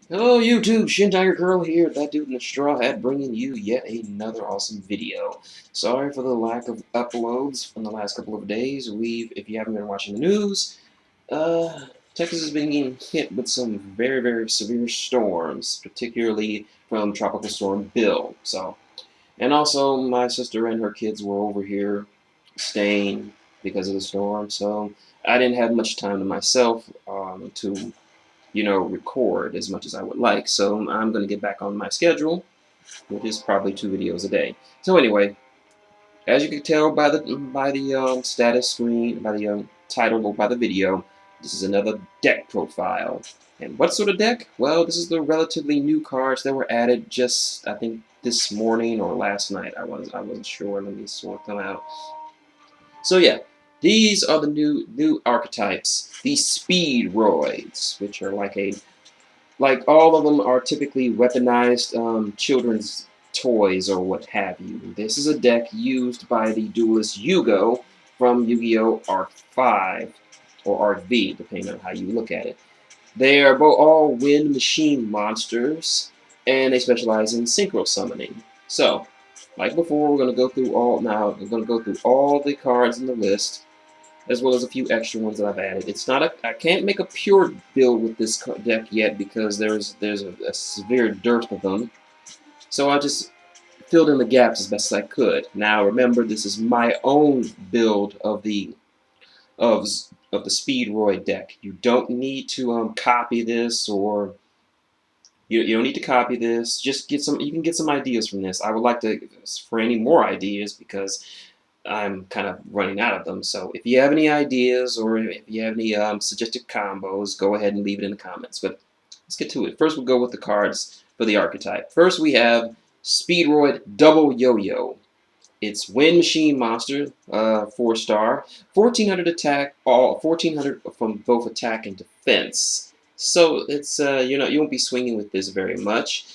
Hello YouTube, Shin Tiger Girl here, that dude in the straw hat, bringing you yet another awesome video. Sorry for the lack of uploads from the last couple of days. If you haven't been watching the news, Texas has been getting hit with some very severe storms, particularly from Tropical Storm Bill. And also my sister and her kids were over here staying because of the storm, so I didn't have much time to myself to record as much as I would like. So I'm going to get back on my schedule, which is probably 2 videos a day. So anyway, as you can tell by the status screen, by the title, or by the video, this is another deck profile. And what sort of deck? Well, this is the relatively new cards that were added just, I think, this morning or last night. I wasn't sure. Let me sort them out. So yeah, these are the new archetypes, the Speedroids, which are like all of them are typically weaponized children's toys or what have you. This is a deck used by the duelist Yugo from Yu-Gi-Oh! Arc-V or Arc-V, depending on how you look at it. They are all wind machine monsters, and they specialize in synchro summoning. So, like before, we're going to go through all now. We're going to go through all the cards in the list, as well as a few extra ones that I've added. It's not I can't make a pure build with this deck yet because there's a severe dearth of them. So I just filled in the gaps as best as I could. Now remember, this is my own build of of the Speedroid deck. You don't need to copy this, or you don't need to copy this. Just get some. You can get some ideas from this. I would like to for any more ideas because I'm kind of running out of them. So if you have any ideas or if you have any suggested combos, go ahead and leave it in the comments. But let's get to it. First, we'll go with the cards for the archetype. First, we have Speedroid Double Yo-Yo. It's Wind Machine Monster, 4-star, 1400 attack, all 1400 from both attack and defense. So it's you won't be swinging with this very much.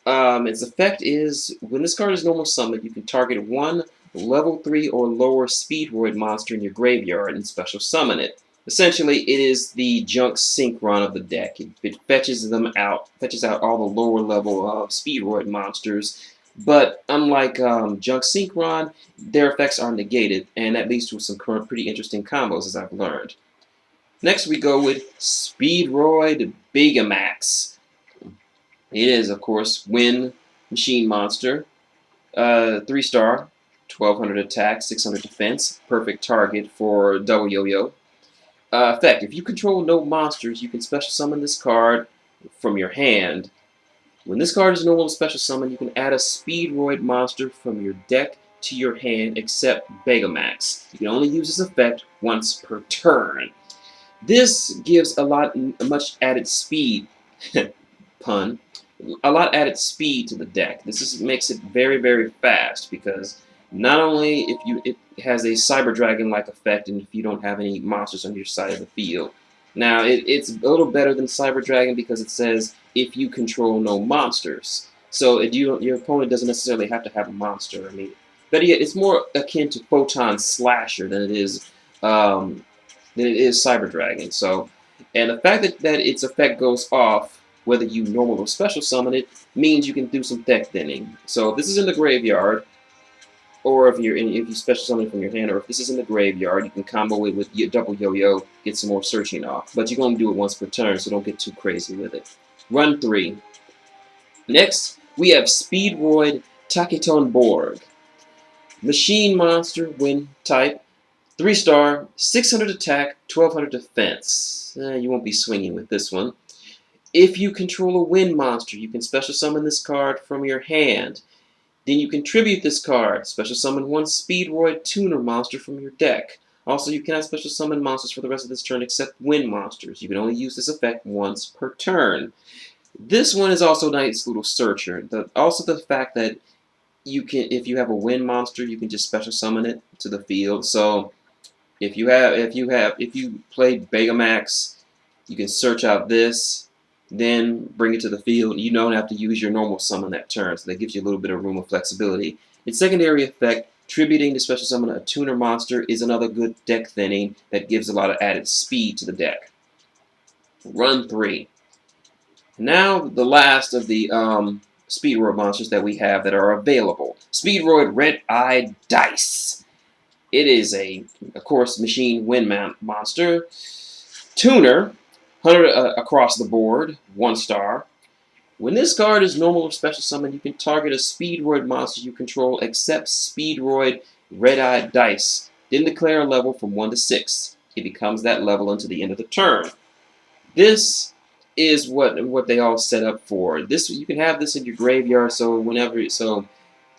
Its effect is when this card is normal summoned, you can target one level 3 or lower Speedroid monster in your graveyard and special summon it. Essentially, it is the junk synchron of the deck. It fetches out all the lower level Speedroid monsters. But unlike junk synchron, their effects are negated, and that leads to some current pretty interesting combos, as I've learned. Next, we go with Speedroid Big. It is, of course, Wind Machine Monster, 3-star, 1200 attack, 600 defense, perfect target for Double Yo-Yo. Effect: if you control no monsters, you can special summon this card from your hand. When this card is normal special summon, you can add a Speedroid monster from your deck to your hand, except Begamax. You can only use this effect once per turn. This gives much added speed, pun, a lot added speed to the deck. Makes it very fast because not only it has a Cyber Dragon-like effect, and if you don't have any monsters on your side of the field. Now it's a little better than Cyber Dragon because it says if you control no monsters. So your opponent doesn't necessarily have to have a monster. I mean, but yet it's more akin to Photon Slasher than it is Cyber Dragon. So, and the fact that its effect goes off whether you normal or special summon it means you can do some deck thinning. So if this is in the graveyard, or if you special summon it from your hand, or if this is in the graveyard, you can combo it with your Double Yo-Yo, get some more searching off. But you can only do it once per turn, so don't get too crazy with it. Run 3. Next, we have Speedroid Tuck It Machine Monster, Wind type, 3-star, 600 attack, 1200 defense. You won't be swinging with this one. If you control a wind monster, you can special summon this card from your hand. Then you can tribute this card, special summon one Speedroid Tuner monster from your deck. Also, you cannot special summon monsters for the rest of this turn except wind monsters. You can only use this effect once per turn. This one is also a nice little searcher. Also the fact that if you have a wind monster, you can just special summon it to the field. So if you play Begamax, you can search out this, then bring it to the field. You don't have to use your normal summon that turn, so that gives you a little bit of room of flexibility. Its secondary effect, tributing to special summon a tuner monster, is another good deck thinning that gives a lot of added speed to the deck. Run 3. Now, the last of the Speedroid monsters that we have that are available. Speedroid Redeyed Dice. It is of course, machine wind monster. Tuner, 100 across the board, 1 star. When this card is normal or special summon, you can target a Speedroid monster you control except Speedroid Redeyed Dice. Then declare a level from 1 to 6. It becomes that level until the end of the turn. This is what they all set up for. This, you can have this in your graveyard, so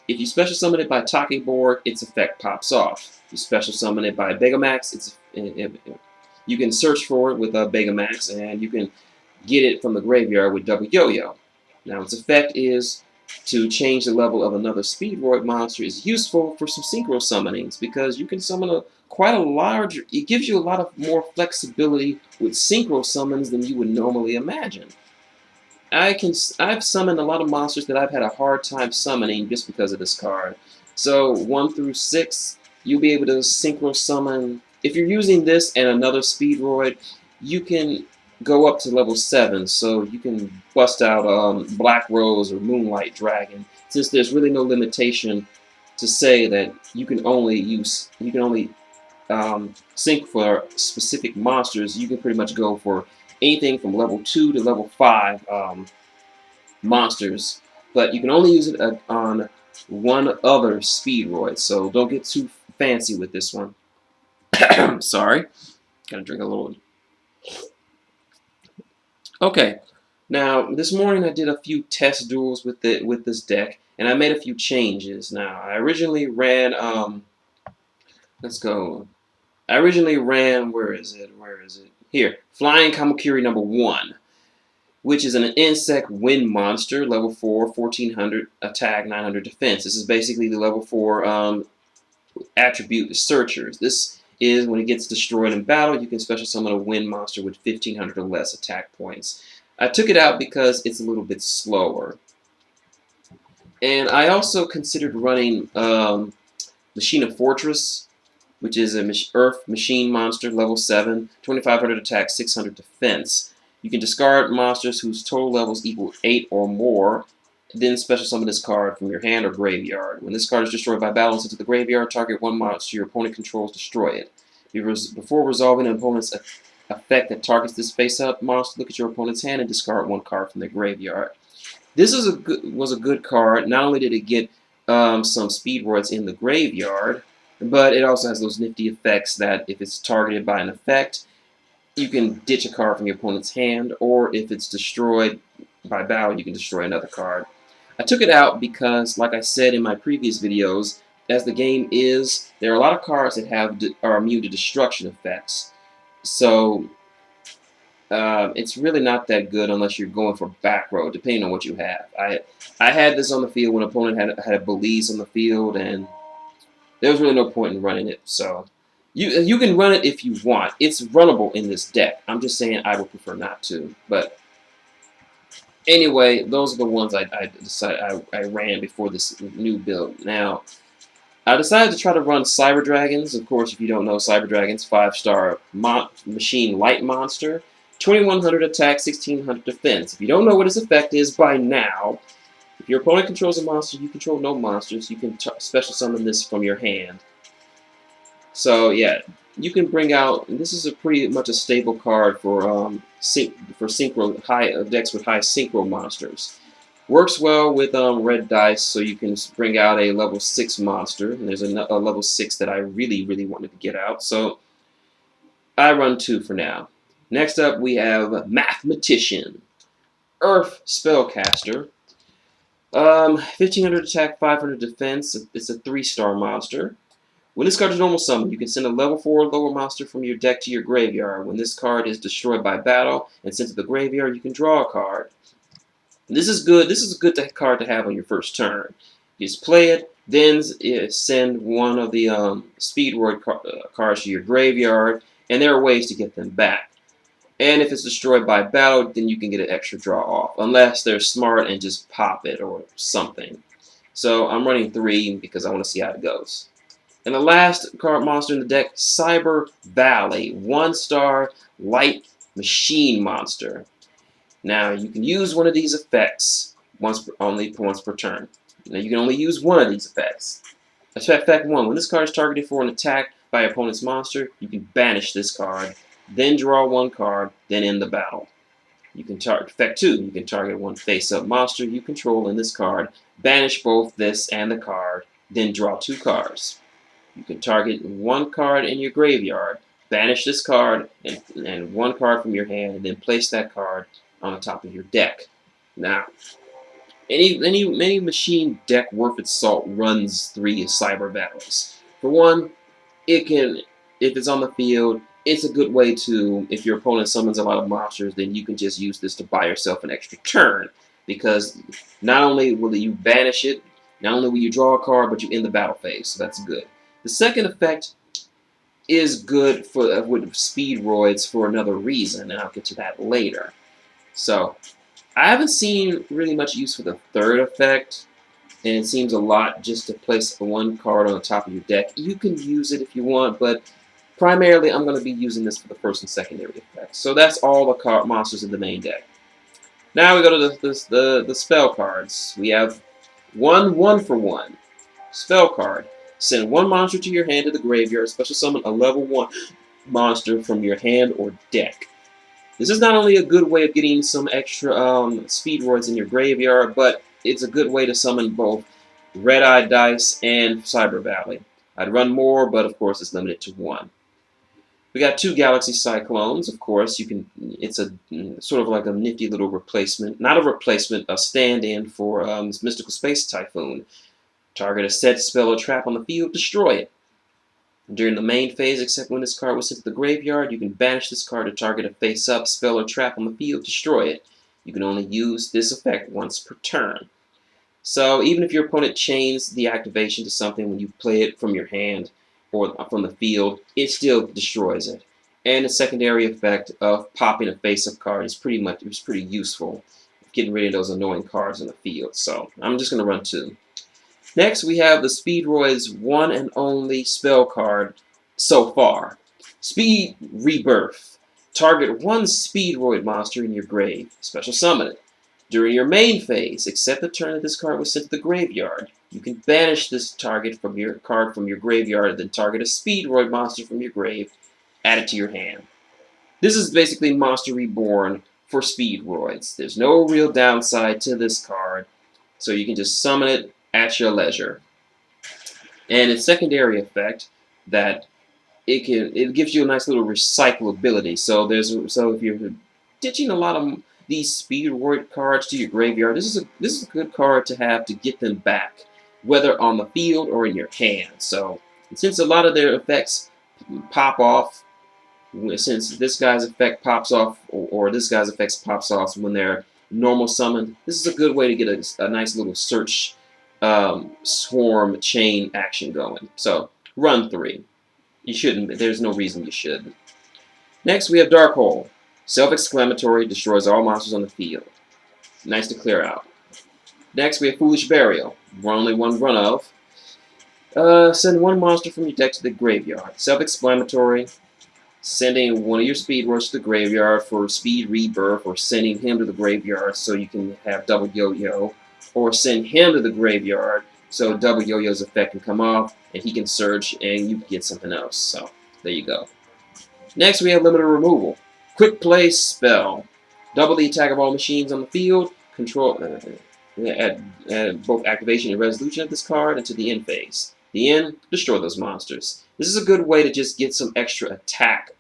if you special summon it by Tuck board, its effect pops off. If you special summon it by Begamax, you can search for it with Begamax, and you can get it from the graveyard with Double Yo-Yo. Now, its effect is to change the level of another Speedroid monster is useful for some Synchro summonings because you can summon quite a large. It gives you a lot of more flexibility with Synchro summons than you would normally imagine. I've summoned a lot of monsters that I've had a hard time summoning just because of this card. So 1 through 6, you'll be able to Synchro summon. If you're using this and another Speedroid, you can go up to level 7, so you can bust out Black Rose or Moonlight Dragon. Since there's really no limitation to say that you can only sync for specific monsters, you can pretty much go for anything from level 2 to level 5 monsters, but you can only use it on one other Speedroid, so don't get too fancy with this one. Sorry, gotta drink a little. Okay, now this morning I did a few test duels with this deck, and I made a few changes. Now I originally ran let's go. I originally ran where is it? Here, Flying Kamakiri #1, which is an insect wind monster, level 4, 1400 attack, 900 defense. This is basically the level 4 attribute, the Searchers. This is when it gets destroyed in battle, you can special summon a wind monster with 1500 or less attack points. I took it out because it's a little bit slower. And I also considered running Machine of Fortress, which is an Earth Machine monster, level 7, 2500 attack, 600 defense. You can discard monsters whose total levels equal 8 or more, then special summon this card from your hand or graveyard. When this card is destroyed by battle and sent to the graveyard, target one monster your opponent controls, destroy it. Before resolving an opponent's effect that targets this face-up monster, look at your opponent's hand and discard 1 card from their graveyard. This was a good card. Not only did it get some Speedroids in the graveyard, but it also has those nifty effects that if it's targeted by an effect, you can ditch a card from your opponent's hand, or if it's destroyed by battle, you can destroy another card. I took it out because, like I said in my previous videos, as the game is, there are a lot of cards that are immune to destruction effects. So it's really not that good unless you're going for back row, depending on what you have. I had this on the field when an opponent had a Belize on the field, and there was really no point in running it. So you can run it if you want. It's runnable in this deck. I'm just saying I would prefer not to. But anyway, those are the ones I decided I ran before this new build. Now, I decided to try to run Cyber Dragons. Of course, if you don't know, Cyber Dragons, 5-star machine light monster, 2100 attack, 1600 defense. If you don't know what his effect is by now, if your opponent controls a monster, you control no monsters, you can special summon this from your hand. So yeah, you can bring out. This is pretty much a stable card for synchro decks with high synchro monsters. Works well with red dice, so you can bring out a level 6 monster. And there's a level 6 that I really wanted to get out, so I run 2 for now. Next up, we have Mathematician, Earth Spellcaster. 1500 attack, 500 defense. It's a 3-star monster. When this card is normal summon, you can send a level 4 lower monster from your deck to your graveyard. When this card is destroyed by battle and sent to the graveyard, you can draw a card. This is good. This is a good card to have on your first turn. You just play it, then send one of the Speedroid cards to your graveyard, and there are ways to get them back. And if it's destroyed by battle, then you can get an extra draw off, unless they're smart and just pop it or something. So I'm running 3 because I want to see how it goes. And the last card monster in the deck, Cyber Valley, 1-star light machine monster. Now you can use one of these effects only once per turn. Now you can only use one of these effects. Effect 1. When this card is targeted for an attack by your opponent's monster, you can banish this card, then draw one card, then end the battle. You can target Effect 2. You can target one face-up monster you control in this card, banish both this and the card, then draw 2 cards. You can target one card in your graveyard, banish this card, and one card from your hand, and then place that card on the top of your deck. Now, any machine deck worth its salt runs 3 cyber battles. For one, it can, if it's on the field, it's a good way to, if your opponent summons a lot of monsters, then you can just use this to buy yourself an extra turn. Because not only will you banish it, not only will you draw a card, but you end the battle phase, so that's good. The second effect is good for with Speedroids for another reason, and I'll get to that later. So, I haven't seen really much use for the third effect, and it seems a lot just to place one card on the top of your deck. You can use it if you want, but primarily I'm going to be using this for the first and secondary effects. So that's all the monsters in the main deck. Now we go to the spell cards. We have one 1-for-1 spell card. Send one monster to your hand to the graveyard. Special summon a level 1 monster from your hand or deck. This is not only a good way of getting some extra Speedroids in your graveyard, but it's a good way to summon both Redeyed dice and Cyber Valley. I'd run more, but of course it's limited to 1. We got 2 Galaxy Cyclones, of course. It's a sort of like a nifty little replacement. Not a replacement, a stand-in for this Mystical Space Typhoon. Target a set spell or trap on the field, destroy it. During the main phase, except when this card was sent to the graveyard, you can banish this card to target a face-up spell or trap on the field, destroy it. You can only use this effect once per turn. So even if your opponent chains the activation to something when you play it from your hand or from the field, it still destroys it. And the secondary effect of popping a face-up card is pretty useful, getting rid of those annoying cards in the field. So I'm just going to run 2. Next, we have the Speedroid's one and only spell card so far. Speed Rebirth. Target one Speedroid monster in your grave. Special summon it. During your main phase, except the turn that this card was sent to the graveyard, you can banish this target from your card from your graveyard, then target a Speedroid monster from your grave, add it to your hand. This is basically Monster Reborn for Speedroids. There's no real downside to this card, so you can just summon it at your leisure. And its secondary effect that it gives you a nice little recyclability. So if you're ditching a lot of these Speedroid cards to your graveyard, this is a good card to have to get them back, whether on the field or in your hand. So since a lot of their effects pop off, since this guy's effect pops off or this guy's effects pops off when they're normal summoned, this is a good way to get a nice little search swarm chain action going. So run 3. You shouldn't. There's no reason you should. Next we have Dark Hole. Self-exclamatory, destroys all monsters on the field. Nice to clear out. Next we have Foolish Burial. Only one run of. Send one monster from your deck to the graveyard. Self-explanatory. Sending one of your Speedroids to the graveyard for Speed Rebirth, or sending him to the graveyard so you can have double yo-yo, or send him to the graveyard so double yo-yo's effect can come off and he can search and you can get something else. So there you go. Next we have Limited Removal. Quick Play Spell. Double the attack of all machines on the field. Control add both activation and resolution of this card into the end phase. The end, destroy those monsters. This is a good way to just get some extra attack.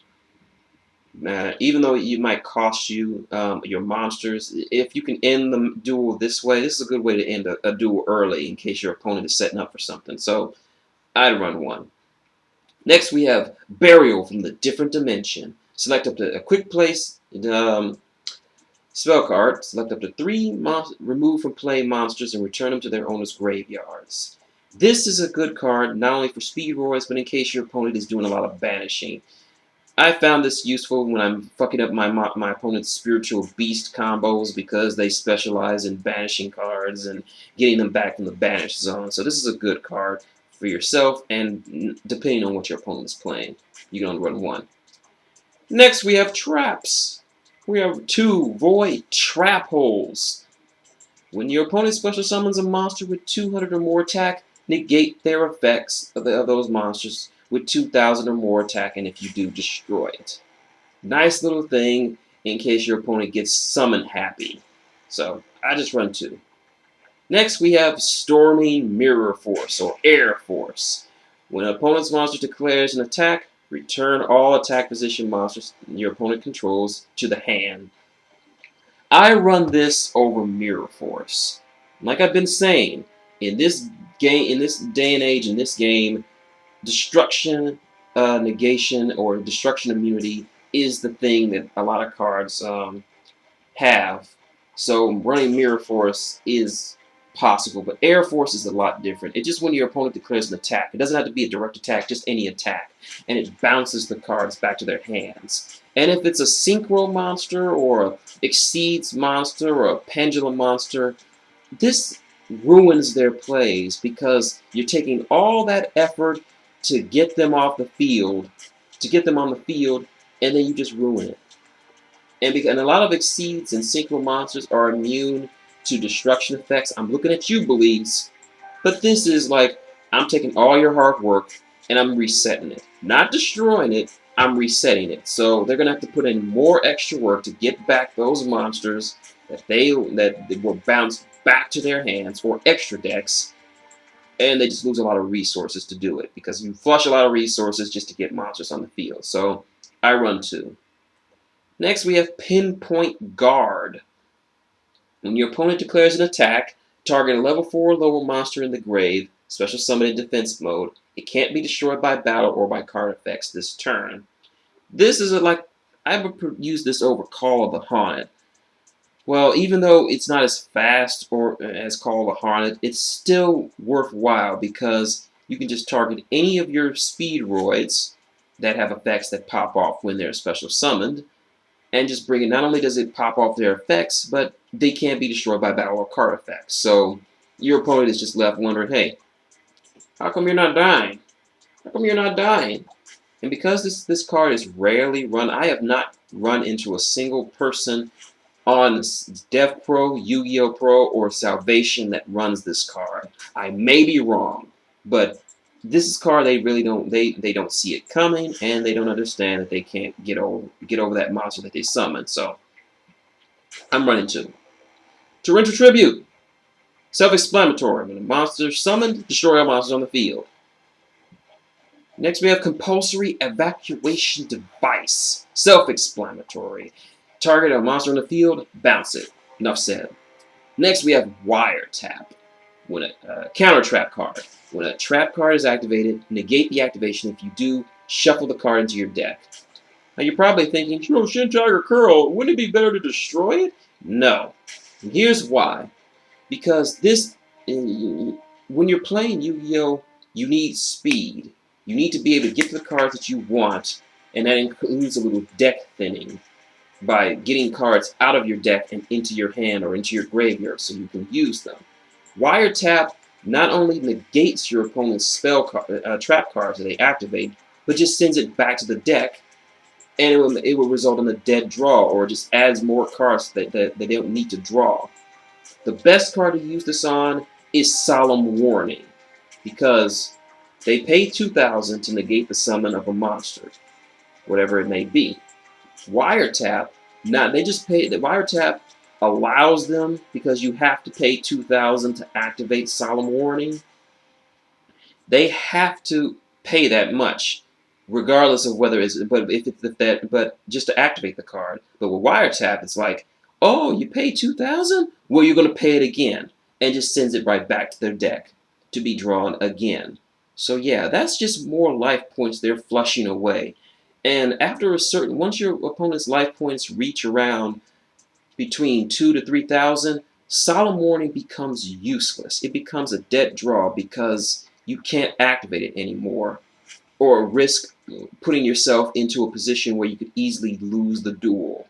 Even though it might cost you your monsters, if you can end the duel this way, this is a good way to end a duel early in case your opponent is setting up for something. So I'd run 1. Next we have Burial from the Different Dimension. Select up to a quick place spell card. Select up to 3 remove from play monsters and return them to their owners' graveyards. This is a good card not only for Speedroids, but in case your opponent is doing a lot of banishing. I found this useful when I'm fucking up my opponent's Spiritual Beast combos because they specialize in banishing cards and getting them back from the banish zone. So this is a good card for yourself, and depending on what your opponent is playing, you can only run 1. Next we have Traps. We have 2 Void Trap Holes. When your opponent special summons a monster with 200 or more attack, negate their effects of those monsters with 2,000 or more attack, and if you do, destroy it. Nice little thing in case your opponent gets summon happy. So, I just run 2. Next, we have Storming Mirror Force, or Air Force. When an opponent's monster declares an attack, return all attack position monsters your opponent controls to the hand. I run this over Mirror Force. Like I've been saying, in this game, in this day and age, in this game, destruction, negation, or destruction immunity is the thing that a lot of cards have. So running Mirror Force is possible, but Air Force is a lot different. It's just when your opponent declares an attack. It doesn't have to be a direct attack, just any attack. And it bounces the cards back to their hands. And if it's a Synchro monster, or a Exceeds monster, or a Pendulum monster, this ruins their plays because you're taking all that effort to get them off the field, and then you just ruin it. And a lot of Exceeds and Synchro monsters are immune to destruction effects. I'm looking at you, Believes. But this is like, I'm taking all your hard work and I'm resetting it. Not destroying it, I'm resetting it. So they're going to have to put in more extra work to get back those monsters that they were bounced back to their hands, or extra decks. And they just lose a lot of resources to do it, because you flush a lot of resources just to get monsters on the field. So I run 2. Next, we have Pinpoint Guard. When your opponent declares an attack, target a level 4 or lower monster in the grave, special summon in defense mode. It can't be destroyed by battle or by card effects this turn. This is I would use this over Call of the Haunted. Well, even though it's not as fast or as Call of the Haunted, it's still worthwhile because you can just target any of your Speedroids that have effects that pop off when they're special summoned, and just bring it. Not only does it pop off their effects, but they can't be destroyed by battle or card effects. So your opponent is just left wondering, hey, how come you're not dying? How come you're not dying? And because this card is rarely run, I have not run into a single person on Dev Pro, Yu-Gi-Oh! Pro, or Salvation that runs this card. I may be wrong, but this card, they really don't don't see it coming, and they don't understand that they can't get over that monster that they summon. So I'm running 2. Torrential Tribute. Self-explanatory. When a monster is summoned, destroy all monsters on the field. Next we have Compulsory Evacuation Device. Self-explanatory. Target a monster on the field, bounce it. Enough said. Next we have Wiretap. When a counter trap card. When a trap card is activated, negate the activation. If you do, shuffle the card into your deck. Now you're probably thinking, Shin Tiger Curl, wouldn't it be better to destroy it? No. And here's why. Because when you're playing Yu-Gi-Oh!, you need speed. You need to be able to get to the cards that you want, and that includes a little deck thinning by getting cards out of your deck and into your hand or into your graveyard so you can use them. Wiretap not only negates your opponent's trap cards that they activate, but just sends it back to the deck, and it will result in a dead draw, or just adds more cards that they don't need to draw. The best card to use this on is Solemn Warning, because they pay 2,000 to negate the summon of a monster, whatever it may be. Wiretap, the Wiretap allows them, because you have to pay 2,000 to activate Solemn Warning. They have to pay that much, regardless of whether it's but just to activate the card. But with Wiretap, it's like, oh, you pay 2,000? Well, you're going to pay it again, and just sends it right back to their deck to be drawn again. So yeah, that's just more life points they're flushing away. And after once your opponent's life points reach around between 2,000 to 3,000, Solemn Warning becomes useless. It becomes a dead draw because you can't activate it anymore, or risk putting yourself into a position where you could easily lose the duel.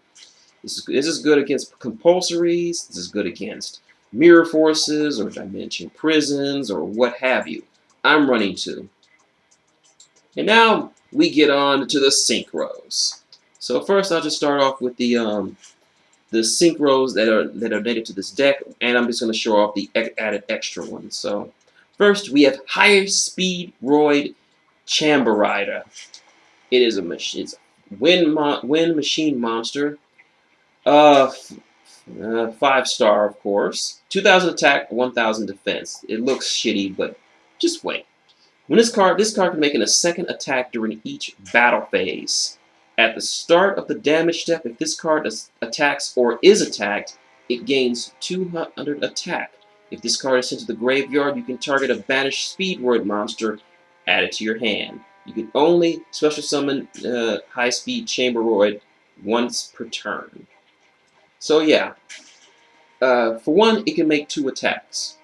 This is good against compulsories. This is good against mirror forces or dimension prisons or what have you. I'm running 2. And now we get on to the synchros. So first, I'll just start off with the synchros that are native to this deck, and I'm just going to show off the added extra ones. So first, we have Higher Speedroid Chamber Rider. It is a machine. It's a wind machine monster. 5-star, of course. 2,000 attack, 1,000 defense. It looks shitty, but just wait. When this card can make a second attack during each battle phase. At the start of the damage step, if this card attacks or is attacked, it gains 200 attack. If this card is sent to the graveyard, you can target a banished Speedroid monster, add it to your hand. You can only special summon high-speed Chamberoid once per turn. So yeah, for one, it can make 2 attacks.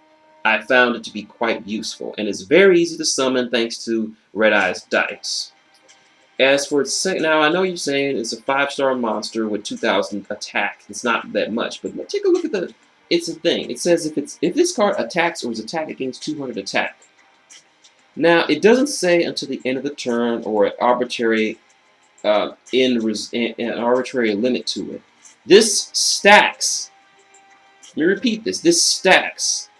I found it to be quite useful, and it's very easy to summon thanks to Redeyed's dice. As for its second, now I know you're saying it's a 5-star monster with 2,000 attack. It's not that much, but take a look at the. It's a thing. It says if this card attacks or is attacked, it gains 200 attack. Now it doesn't say until the end of the turn or an arbitrary an arbitrary limit to it. This stacks. Let me repeat this. This stacks.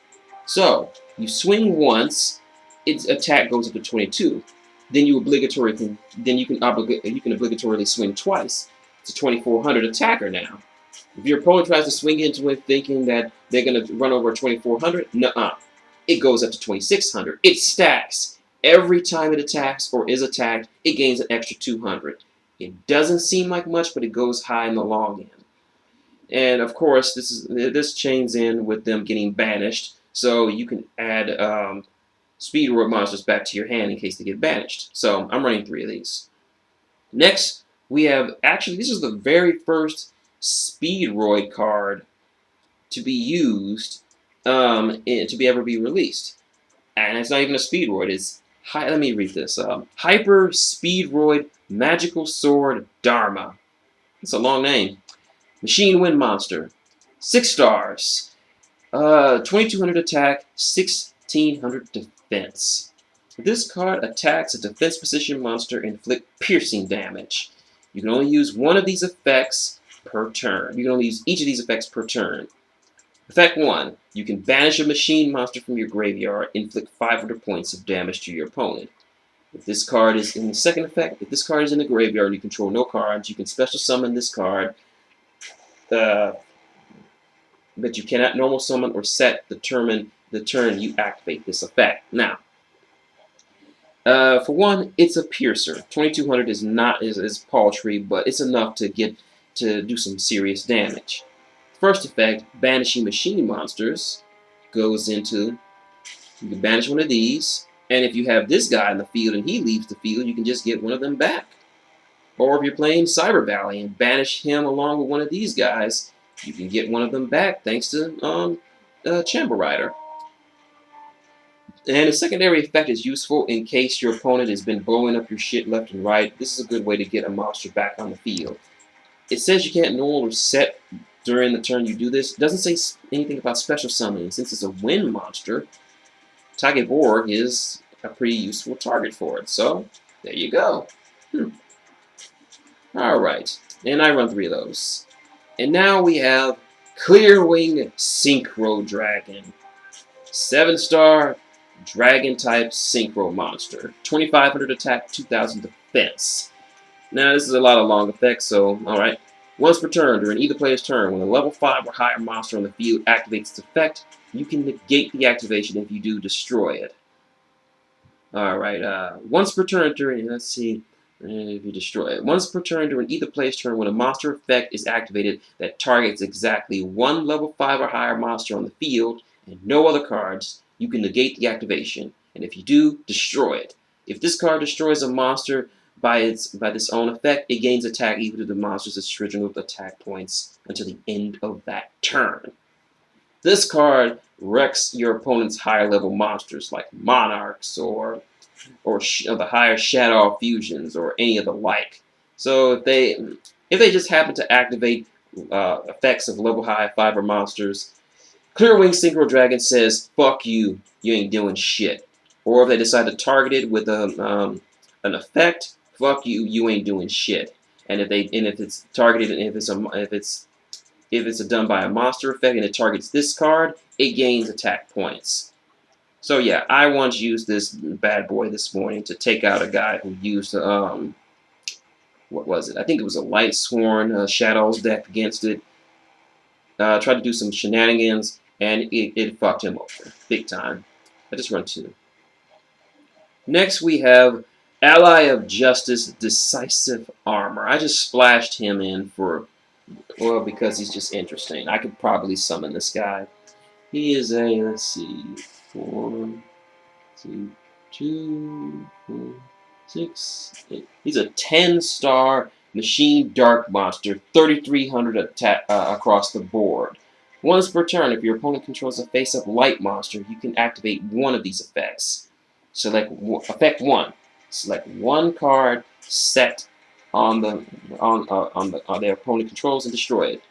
So you swing once, its attack goes up to 22. Then you can obligatorily swing twice. It's a 2,400 attacker now. If your opponent tries to swing into it thinking that they're going to run over 2,400, nuh-uh. It goes up to 2,600. It stacks. Every time it attacks or is attacked, it gains an extra 200. It doesn't seem like much, but it goes high in the long end. And of course, this chains in with them getting banished, so you can add Speedroid monsters back to your hand in case they get banished. So I'm running 3 of these. Next, we have, actually, this is the very first Speedroid card to be used to ever be released. And it's not even a Speedroid, it's, let me read this. Hyper Speedroid Magical Sword Dharma. It's a long name. Machine Wind Monster. 6 stars. 2,200 attack, 1,600 defense. If this card attacks a defense position monster, inflict piercing damage. You can only use one of these effects per turn. You can only use each of these effects per turn. Effect 1. You can banish a machine monster from your graveyard, inflict 500 points of damage to your opponent. If this card is in the second effect, if this card is in the graveyard and you control no cards, you can special summon this card. But you cannot normal summon or set determine the turn you activate this effect. Now, for one, it's a piercer. 2,200 is paltry, but it's enough to do some serious damage. First effect, banishing machine monsters, goes into, you can banish one of these, and if you have this guy in the field and he leaves the field, you can just get one of them back. Or if you're playing Cyber Valley and banish him along with one of these guys, you can get one of them back thanks to Chamber Rider. And a secondary effect is useful in case your opponent has been blowing up your shit left and right. This is a good way to get a monster back on the field. It says you can't normal or set during the turn you do this. It doesn't say anything about special summoning. Since it's a wind monster, Tageborg is a pretty useful target for it. So, there you go. Alright, and I run 3 of those. And now we have Clearwing Synchro Dragon. 7-star Dragon-type Synchro monster. 2,500 attack, 2,000 defense. Now, this is a lot of long effects, so, alright. Once per turn, during either player's turn, when a level 5 or higher monster on the field activates its effect, you can negate the activation. If you do, destroy it. Alright, once per turn during, let's see, if you destroy it. Once per turn during either player's turn, when a monster effect is activated that targets exactly one level 5 or higher monster on the field, and no other cards, you can negate the activation. And if you do, destroy it. If this card destroys a monster by this own effect, it gains attack equal to the monster's original attack points until the end of that turn. This card wrecks your opponent's higher level monsters like Monarchs or the higher Shadow Fusions or any of the like. So if they just happen to activate effects of level high 5 monsters, Clearwing Synchro Dragon says, "Fuck you, you ain't doing shit." Or if they decide to target it with an effect, "Fuck you, you ain't doing shit." and if it's targeted, and if it's done by a monster effect and it targets this card, it gains attack points. So yeah, I once used this bad boy this morning to take out a guy who used what was it? I think it was a Light Sworn Shadows deck against it. Tried to do some shenanigans, and it fucked him over big time. I just run 2. Next we have Ally of Justice Decisive Armor. I just splashed him in for, well, because he's just interesting. I could probably summon this guy. He is a, let's see, 4, 2, 2, 4, 6, 8. He's a 10-star machine dark monster, 3,300 attack across the board. Once per turn, if your opponent controls a face-up light monster, you can activate one of these effects. Select effect 1. Select one card set on their opponent controls and destroy it.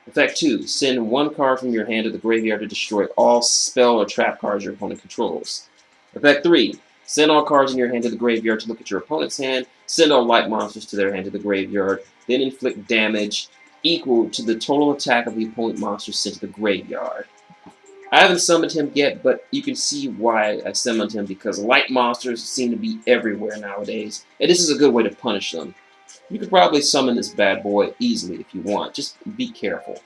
Effect 2. Send one card from your hand to the graveyard to destroy all spell or trap cards your opponent controls. Effect 3. Send all cards in your hand to the graveyard to look at your opponent's hand. Send all light monsters to their hand to the graveyard. Then inflict damage equal to the total attack of the opponent monster sent to the graveyard. I haven't summoned him yet, but you can see why I summoned him, because light monsters seem to be everywhere nowadays, and this is a good way to punish them. You could probably summon this bad boy easily if you want. Just be careful.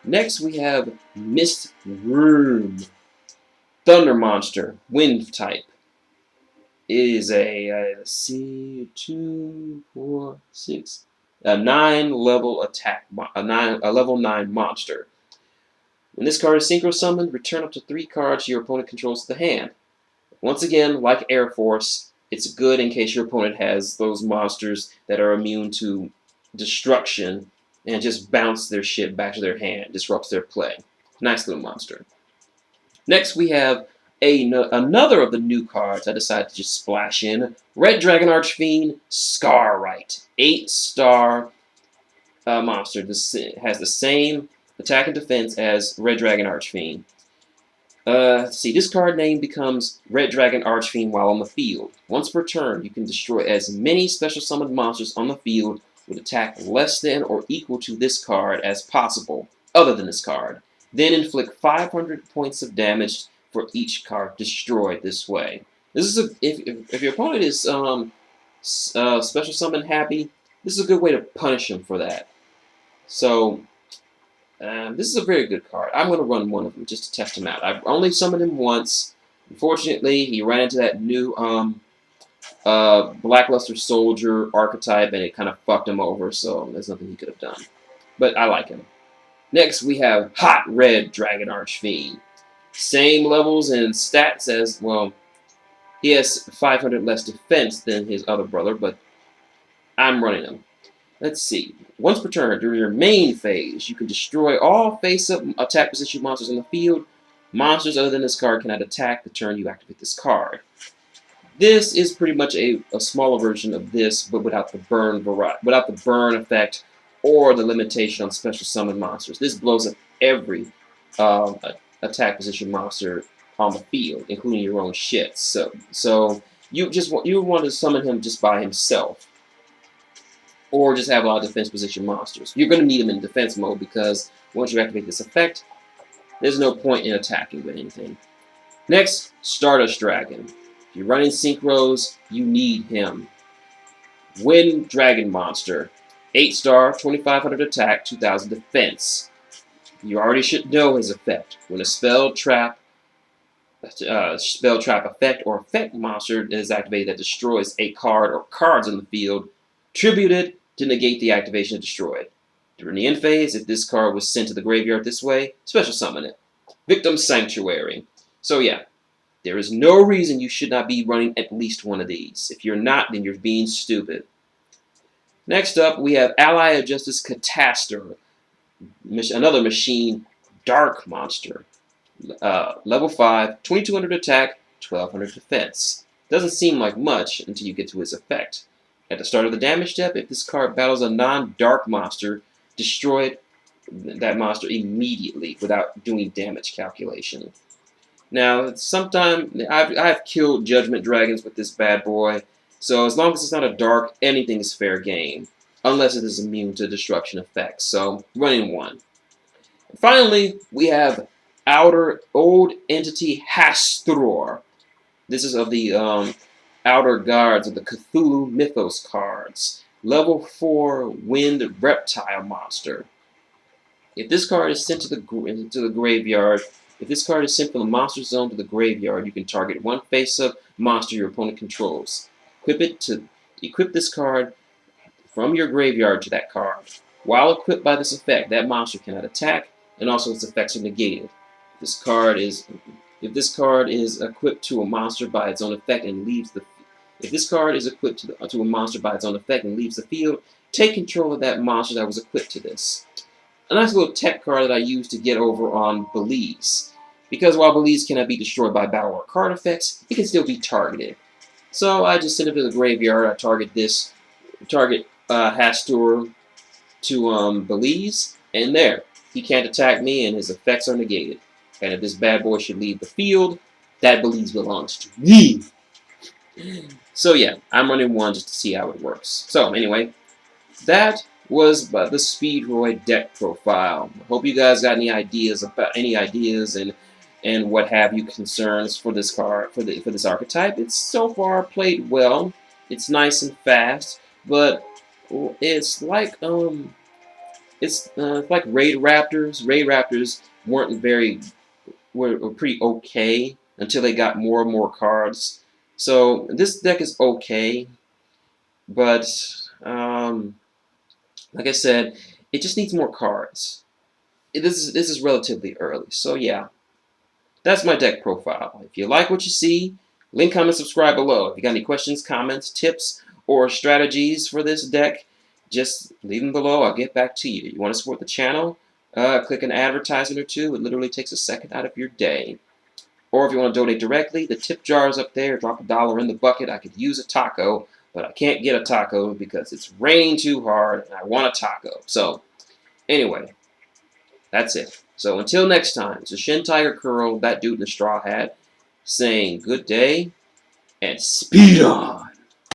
Next we have Mist Room. Thunder Monster, Wind type. It is a, let's see, 2, 4, 6, a 9-level attack, a level 9 monster. When this card is Synchro summoned, return up to 3 cards your opponent controls to the hand. Once again, like Air Force, it's good in case your opponent has those monsters that are immune to destruction and just bounce their shit back to their hand, disrupts their play. Nice little monster. Next we have another of the new cards I decided to just splash in. Red Dragon Archfiend, Scarrite. 8-star monster. This has the same attack and defense as Red Dragon Archfiend. Let's see, this card name becomes Red Dragon Archfiend while on the field. Once per turn, you can destroy as many special summoned monsters on the field with attack less than or equal to this card as possible, other than this card. Then inflict 500 points of damage for each card destroyed this way. This is if your opponent is special summon happy, this is a good way to punish him for that. So this is a very good card. I'm going to run one of them just to test him out. I've only summoned him once. Unfortunately, he ran into that new Blackluster Soldier archetype, and it kind of fucked him over, so there's nothing he could have done. But I like him. Next, we have Hot Red Dragon Archfiend. Same levels and stats as, well, he has 500 less defense than his other brother, but I'm running him. Let's see. Once per turn, during your main phase, you can destroy all face-up attack position monsters on the field. Monsters other than this card cannot attack the turn you activate this card. This is pretty much a smaller version of this, but without the burn effect or the limitation on special summon monsters. This blows up every attack position monster on the field, including your own shit. So you want to summon him just by himself, or just have a lot of defense position monsters. You're going to need him in defense mode, because once you activate this effect, there's no point in attacking with anything. Next, Stardust Dragon. If you're running Synchros, you need him. Wind Dragon Monster. 8-star, 2,500 attack, 2,000 defense. You already should know his effect. When a spell trap effect or effect monster is activated that destroys a card or cards on the field, tribute it to negate the activation and destroy it. During the end phase, if this card was sent to the graveyard this way, special summon it. Victim Sanctuary. So yeah, there is no reason you should not be running at least one of these. If you're not, then you're being stupid. Next up, we have Ally of Justice Catastor. Another machine dark monster. Level 5, 2,200 attack, 1,200 defense. Doesn't seem like much until you get to his effect. At the start of the damage step, if this card battles a non-dark monster, destroy that monster immediately without doing damage calculation. Now, sometimes I've killed Judgment Dragons with this bad boy, so as long as it's not a dark, anything is fair game. unless it is immune to destruction effects. So, running 1. Finally, we have Outer Old Entity Hastur. This is of the Outer Guards of the Cthulhu Mythos cards. Level 4 Wind Reptile Monster. If this card is sent to the graveyard, if this card is sent from the monster zone to the graveyard, you can target one face-up monster your opponent controls. Equip this card from your graveyard to that card. While equipped by this effect, that monster cannot attack, and also its effects are negated. If this card is equipped to a monster by its own effect and leaves the if this card is equipped to a monster by its own effect and leaves the field, take control of that monster that was equipped to this. A nice little tech card that I used to get over on Belize. Because while Belize cannot be destroyed by battle or card effects, it can still be targeted. So I just send it to the graveyard. I target Hastur to Belize, and there. He can't attack me, and his effects are negated. And if this bad boy should leave the field, that Belize belongs to me. So yeah, I'm running 1 just to see how it works. So anyway, that was the Speedroid deck profile. Hope you guys got any ideas and what have you concerns for this card for this archetype. It's so far played well. It's nice and fast, but it's like Raid Raptors. Raid Raptors were pretty okay until they got more and more cards. So this deck is okay, but like I said, it just needs more cards. This is relatively early, so yeah. That's my deck profile. If you like what you see, link, comment, subscribe below. If you got any questions, comments, tips, or strategies for this deck, just leave them below. I'll get back to you. You want to support the channel? Click an advertisement or two. It literally takes a second out of your day. Or if you want to donate directly, the tip jar is up there. Drop $1 in the bucket. I could use a taco, but I can't get a taco because it's raining too hard and I want a taco. So, anyway, that's it. So until next time, it's a Shin Tiger Curl, that dude in the straw hat, saying good day and speed on!